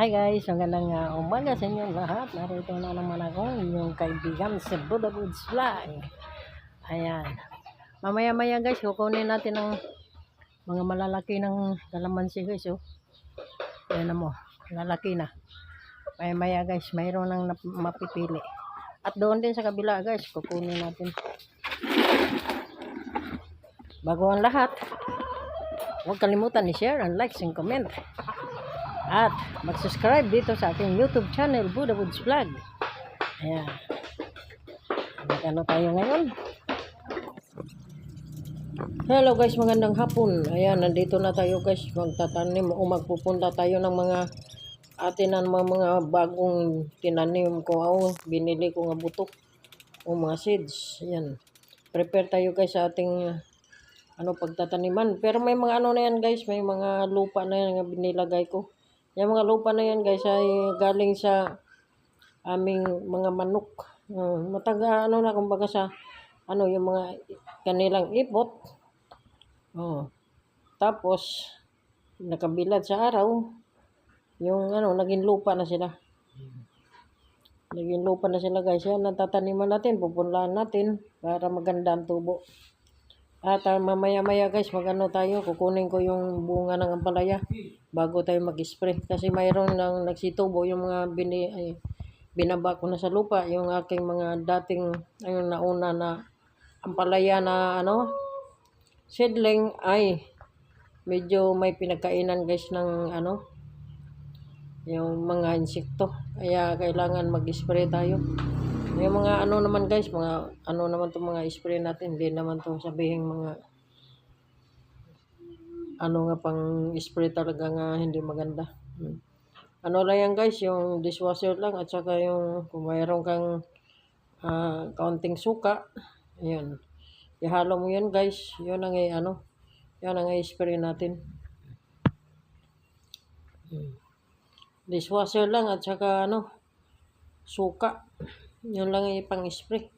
Hi guys, magandang umaga sa inyong lahat. Narito na naman ako, inyong kaibigan sa Buddha Woods Vlog. Ayan. Mamaya-maya guys, kukunin natin ang mga malalaki ng kalamansi guys. Oh. Ayan na mo, lalaki na. Maya-maya guys, mayroon nang mapipili. At doon din sa kabila guys, kukunin natin. Bago ang lahat, huwag kalimutan i-share and like and comment. At mag-subscribe dito sa ating YouTube channel, Buddha Woods Vlog. Ayan. Ano tayo ngayon? Hello guys, magandang hapon. Ayan, nandito na tayo guys. Magtatanim o magpupunta tayo ng mga atin ng mga bagong tinanim ko. Binili ko nga buto o mga seeds. Ayan. Prepare tayo guys sa ating pagtataniman. Pero may mga na yan guys. May mga lupa na yan nga binilagay ko. Yung mga lupa na yan guys ay galing sa aming mga manok. Mataga na kumbaga sa yung mga kanilang ipot. Tapos nakabilad sa araw yung naging lupa na sila. Naging lupa na sila guys. Yan natataniman natin, pupunlaan natin para maganda ang tubo. At mamaya-maya guys, tayo, kukunin ko yung bunga ng ampalaya bago tayo mag-spray. Kasi mayroon lang nagsitubo yung mga binaba ko na sa lupa. Yung aking mga dating, nauna na ampalaya na seedling ay medyo may pinagkainan guys ng yung mga insekto. Kaya kailangan mag-spray tayo. Yung mga naman guys, mga naman itong mga spray natin, hindi naman to sabihin mga nga pang spray talaga nga hindi maganda. Lang yan guys, yung dishwasher lang at saka yung kung mayroon kang kaunting suka, ayun. Ihalo mo yan guys, yun ang yan ang i-spray natin. Dishwasher lang at saka suka. Yun lang ipang-spray.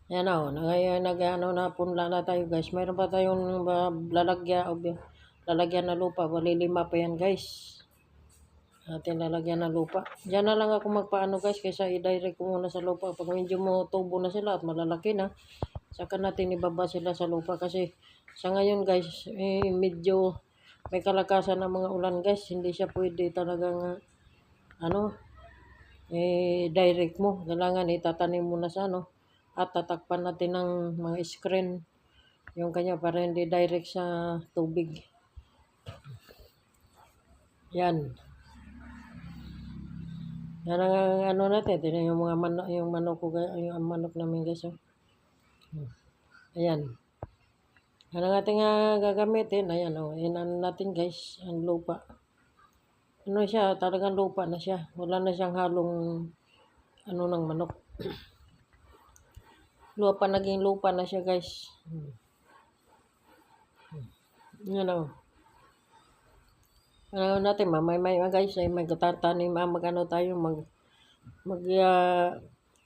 Yan napunla na tayo guys. Mayroon pa tayong lalagyan na lupa. Lima pa yan guys. Atin lalagyan na lupa. Diyan na lang ako magpaano guys. Kaysa i-direct ko muna sa lupa. Pag medyo mo tubo na sila at malalaki na, saka natin ibaba sila sa lupa. Kasi sa ngayon guys, medyo may kalakasan ng mga ulan guys. Hindi siya pwede talagang direct mo. Kailangan itatanim mo na sa at tatakpan natin ng mga screen yung kanya para hindi direct sa tubig. Yan. Yan ang natin. Tingnan yung mga manok, yung manok namin guys. Ayan. Yan ang ating gagamitin. Ayan Yan natin guys. Ang lupa. Siya, talagang lupa na siya. Wala na siyang halong ng manok. Naging lupa na siya guys. Yan natin, mamaya guys, ay magtatanim, tayo,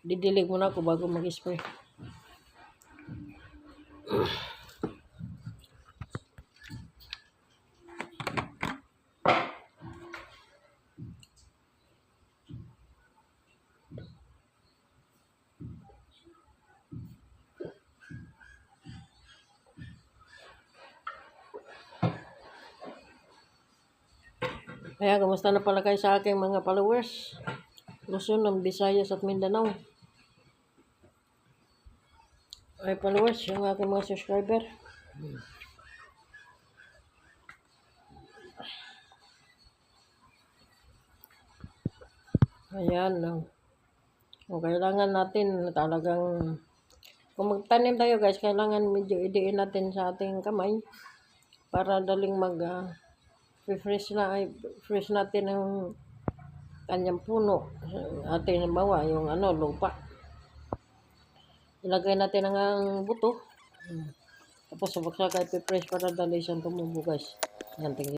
didilig muna ako bago mag-spray. Kaya, kamusta na pala kayo sa aking mga followers? Luzon, ng Visayas at Mindanao. Ay, followers, yung aking mga subscriber. Ayan, kung kailangan natin talagang, kung magtanim tayo guys, kailangan medyo idiin natin sa ating kamay para daling fresh natin ang kanyang puno. Ating bawa yung lupa. Ilagay natin ang buto. Tapos sabak-sabak i-fresh para dali siyang tumubo guys. Yan, tingnan.